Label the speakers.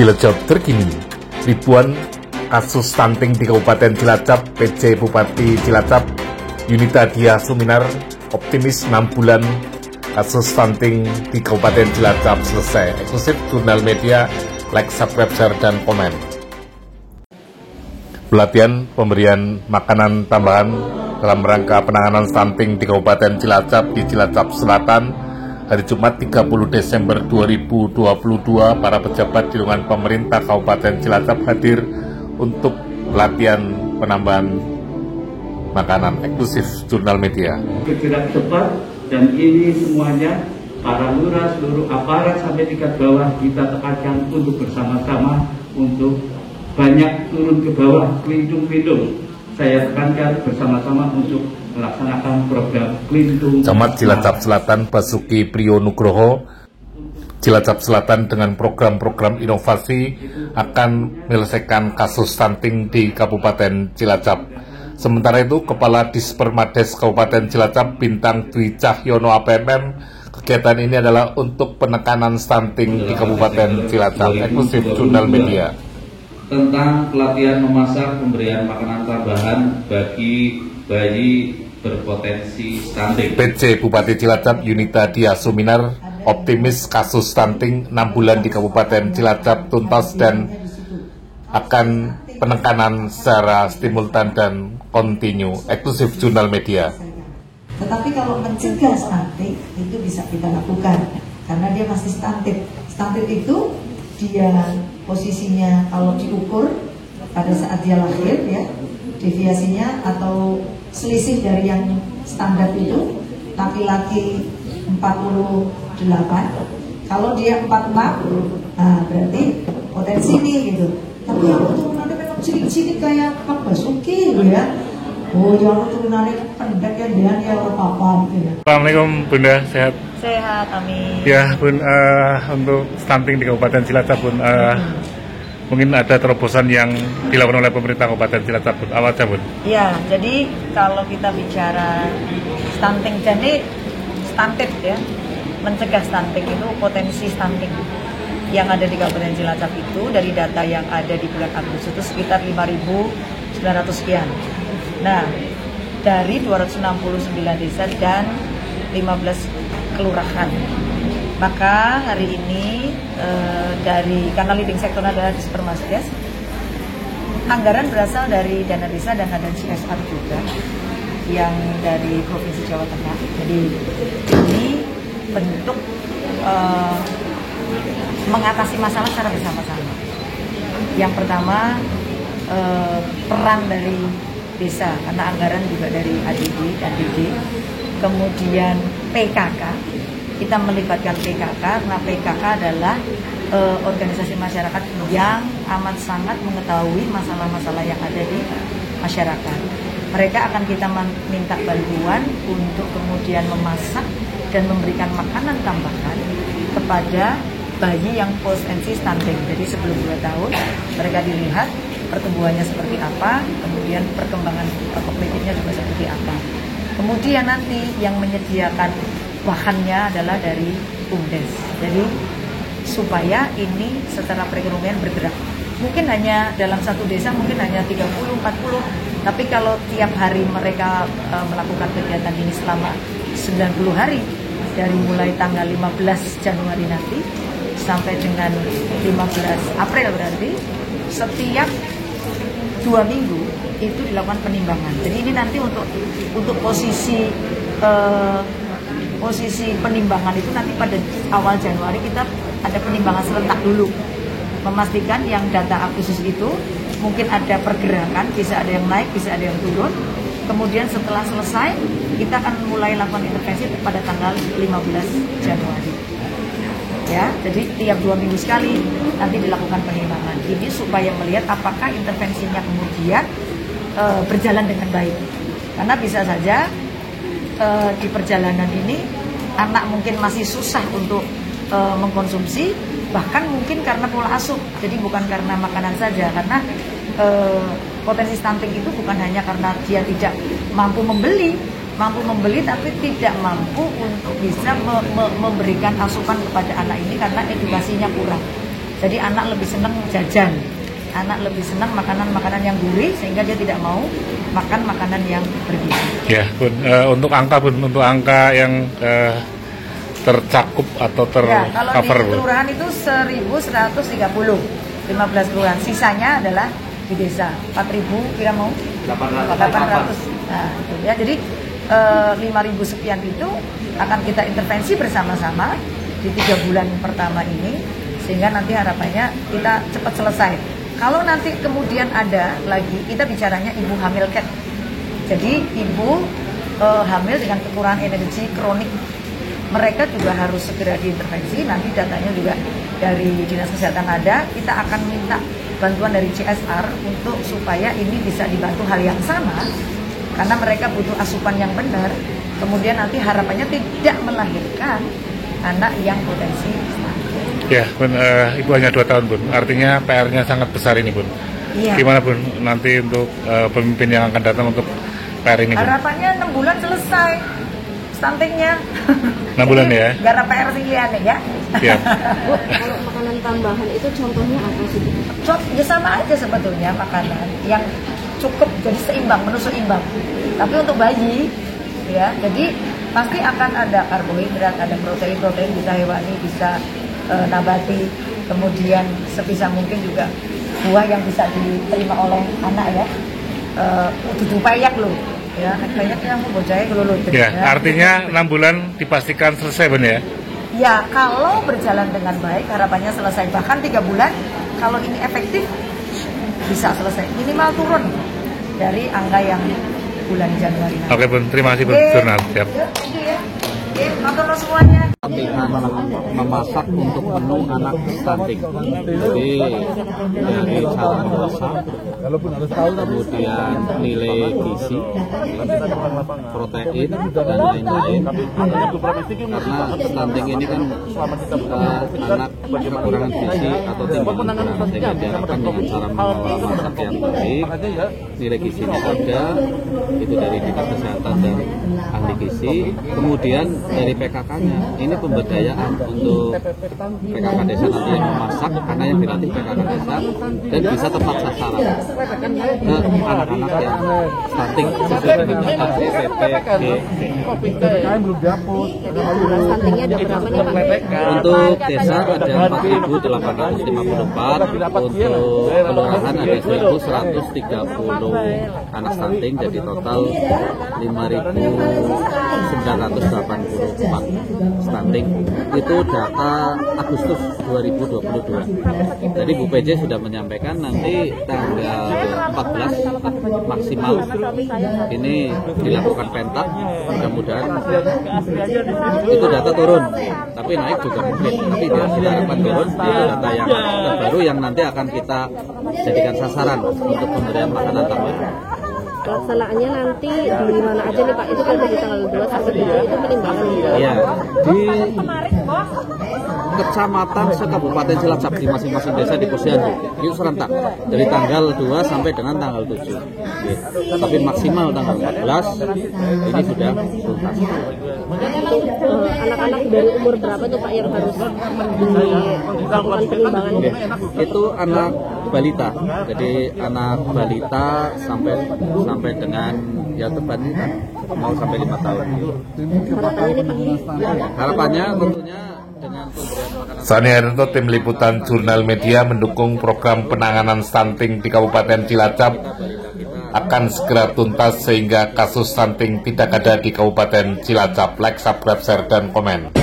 Speaker 1: Cilacap terkini, ribuan kasus stunting di Kabupaten Cilacap. PJ Bupati Cilacap Yunita Dia Suminar optimis 6 bulan kasus stunting di Kabupaten Cilacap selesai. Eksklusif Jurnal Media, like, subscribe, share, dan komen. Pelatihan pemberian makanan tambahan dalam rangka penanganan stunting di Kabupaten Cilacap di Cilacap Selatan hari Jumat 30 Desember 2022. Para pejabat di lingkungan pemerintah Kabupaten Cilacap hadir untuk pelatihan penambahan makanan. Eksklusif Jurnal Media.
Speaker 2: Bergerak cepat, dan ini semuanya para lurah, seluruh aparat sampai tingkat bawah kita tekankan untuk bersama-sama untuk banyak turun ke bawah, pelindung-pelindung. Saya tekankan bersama-sama untuk melaksanakan program pelindung.
Speaker 1: Camat Cilacap Selatan Basuki Priyo Nugroho, Cilacap Selatan dengan program-program inovasi akan menyelesaikan kasus stunting di Kabupaten Cilacap. Sementara itu, Kepala Dispermades Kabupaten Cilacap Bintang Dwi Cahyono APMM, kegiatan ini adalah untuk penekanan stunting di Kabupaten Cilacap. Eksklusif Jurnal Media.
Speaker 3: Tentang pelatihan memasak pemberian makanan tambahan bagi bayi berpotensi stunting.
Speaker 1: PJ Bupati Cilacap Yunita Dia Suminar optimis kasus stunting 6 bulan di Kabupaten Cilacap tuntas dan akan penekanan secara simultan dan kontinu. Eksklusif Jurnal Media.
Speaker 4: Tetapi kalau mencegah stunting itu bisa kita lakukan karena dia masih stunting. Stunting itu dia posisinya kalau diukur pada saat dia lahir ya, deviasinya atau selisih dari yang standar itu laki-laki 48, kalau dia 46, nah berarti potensi nih gitu. Tapi kalau turunannya memang cilik-cilik kayak Pak Basuki gitu ya, oh yang turunannya pendek ya dia ya apa-apa gitu ya.
Speaker 5: Assalamualaikum Bunda, sehat?
Speaker 4: Sehat, amin.
Speaker 5: Ya Bun, untuk stunting di Kabupaten Cilacap Bun, mungkin ada terobosan yang dilakukan oleh pemerintah Kabupaten Cilacap Bun, apa aja Bun?
Speaker 6: Ya, jadi kalau kita bicara stunting, jadi stunted ya, mencegah stunting itu potensi stunting yang ada di Kabupaten Cilacap itu dari data yang ada di bulan Agustus itu sekitar 5.900 sekian. Nah, dari 269 desa dan 15 kelurahan. Maka hari ini karena leading sektor adalah Dispermades, anggaran berasal dari dana desa dan ada CSR juga yang dari Provinsi Jawa Tengah. Jadi ini bentuk mengatasi masalah secara bersama-sama. Yang pertama peran dari desa karena anggaran juga dari ADD dan DD. Kemudian PKK, kita melibatkan PKK karena PKK adalah organisasi masyarakat yang amat sangat mengetahui masalah-masalah yang ada di masyarakat. Mereka akan kita minta bantuan untuk kemudian memasak dan memberikan makanan tambahan kepada bayi yang potensi stunting. Jadi sebelum 2 tahun mereka dilihat pertumbuhannya seperti apa, kemudian perkembangan kognitifnya juga seperti apa. Kemudian nanti yang menyediakan bahannya adalah dari BUMDes. Jadi supaya ini secara perekonomian bergerak. Mungkin hanya dalam satu desa mungkin hanya 30-40, tapi kalau tiap hari mereka melakukan kegiatan ini selama 90 hari dari mulai tanggal 15 Januari nanti sampai dengan 15 April berarti setiap 2 minggu itu dilakukan penimbangan. Jadi ini nanti untuk posisi penimbangan itu nanti pada awal Januari kita ada penimbangan serentak dulu, memastikan yang data Agustus itu mungkin ada pergerakan, bisa ada yang naik, bisa ada yang turun. Kemudian setelah selesai kita akan mulai lakukan intervensi pada tanggal 15 Januari. Ya, jadi tiap 2 minggu sekali nanti dilakukan penimbangan. Ini supaya melihat apakah intervensinya kemudian berjalan dengan baik. Karena bisa saja di perjalanan ini anak mungkin masih susah untuk mengkonsumsi, bahkan mungkin karena pola asuh. Jadi bukan karena makanan saja, karena potensi stunting itu bukan hanya karena dia tidak mampu membeli tapi tidak mampu untuk bisa memberikan asupan kepada anak ini karena edukasinya kurang. Jadi anak lebih senang jajan, anak lebih senang makanan-makanan yang gurih sehingga dia tidak mau makan makanan yang bergizi.
Speaker 5: Ya, Bun, untuk angka yang tercakup atau tercover,
Speaker 6: kalau di kelurahan itu 1.130, 15 kelurahan. Sisanya adalah di desa 4.000, kira mau 800. Nah, itu ya. Jadi 5.000 sekian itu akan kita intervensi bersama-sama di 3 bulan pertama ini, sehingga nanti harapannya kita cepat selesai. Kalau nanti kemudian ada lagi, kita bicaranya ibu hamil cat. Jadi ibu hamil dengan kekurangan energi kronik, mereka juga harus segera diintervensi. Nanti datanya juga dari Dinas Kesehatan ada, kita akan minta bantuan dari CSR untuk supaya ini bisa dibantu hal yang sama, karena mereka butuh asupan yang benar. Kemudian nanti harapannya tidak melahirkan anak yang potensi stunting.
Speaker 5: Ya, Bun, Ibu hanya 2 tahun, Bun. Artinya PR-nya sangat besar ini, Bun.
Speaker 6: Iya.
Speaker 5: Gimana, Bun, nanti untuk pemimpin yang akan datang untuk PR ini, Bun?
Speaker 6: Harapannya 6 bulan selesai stuntingnya.
Speaker 5: 6 bulan ya?
Speaker 6: Gara PR sih ya.
Speaker 5: Ya.
Speaker 7: Bu, kalau makanan tambahan itu contohnya apa sih?
Speaker 6: Ya sama aja sebetulnya makanan yang cukup jadi seimbang, menu seimbang. Tapi untuk bayi, ya, jadi pasti akan ada karbohidrat, ada protein bisa hewani, bisa nabati, kemudian sebisa mungkin juga buah yang bisa diterima oleh anak ya. Dudu payak loh, ya, kayaknya mau bocahnya kelulu.
Speaker 5: Ya, artinya 6 bulan dipastikan selesai, Bun ya?
Speaker 6: Ya, kalau berjalan dengan baik, harapannya selesai. Bahkan 3 bulan, kalau ini efektif, bisa selesai. Minimal turun dari angka yang bulan Januari.
Speaker 5: Oke, Bun, terima kasih, Bun. Jurnal, siap.
Speaker 6: Oke, matur semua.
Speaker 3: Latihan memasak untuk menu anak stunting. Jadi dari cara memasak, kemudian nilai gizi, protein dan lain-lain. Karena stunting ini kan anak kekurangan gizi atau timbangan kurang, sehingga diharapkan dengan cara mengolah masak yang baik, nilai gizinya ada, itu dari Dinas Kesehatan dan ahli gizi. Kemudian dari PKK-nya, ini pemberdayaan untuk PKK desa nanti yang memasak, karena yang dilatih PKK desa, dan bisa tepat sasaran ke anak-anak yang stunting sesuai dengan SMP,
Speaker 7: Stuntingnya ada berapa nih, Pak?
Speaker 3: Untuk desa ada 4.854, untuk kelurahan ada 1.130 anak stunting, jadi total 5.984 stunting. Itu data Agustus 2022. Jadi Bu PJ sudah menyampaikan nanti tanggal 14 maksimal ini dilakukan pentak, mudah-mudahan itu data turun, tapi naik juga mungkin, tapi kita harapkan turun. Itu data yang terbaru yang nanti akan kita jadikan sasaran untuk pemberian makanan tambahan.
Speaker 7: Pelaksanaannya nanti di mana aja nih Pak? Itu kan dari tanggal 2 sampai 7 itu penimbangan gitu.
Speaker 3: Iya, di kecamatan se-Kabupaten Cilacap di masing-masing desa di Posyandu itu serentak dari tanggal 2 sampai dengan tanggal 7. Tapi maksimal tanggal 14 ini sudah tuntas.
Speaker 7: Anak-anak dari umur berapa tuh Pak yang harus dilakukan penimbangan?
Speaker 3: Itu anak balita, jadi anak balita sampai dengan ya tepatnya mau sampai 5 tahun. Harapannya tentunya dengan pemberian makanan.
Speaker 1: Sani Haryanto, tim liputan Jurnal Media, mendukung program penanganan stunting di Kabupaten Cilacap akan segera tuntas sehingga kasus stunting tidak ada di Kabupaten Cilacap. Like, subscribe, share, dan komen.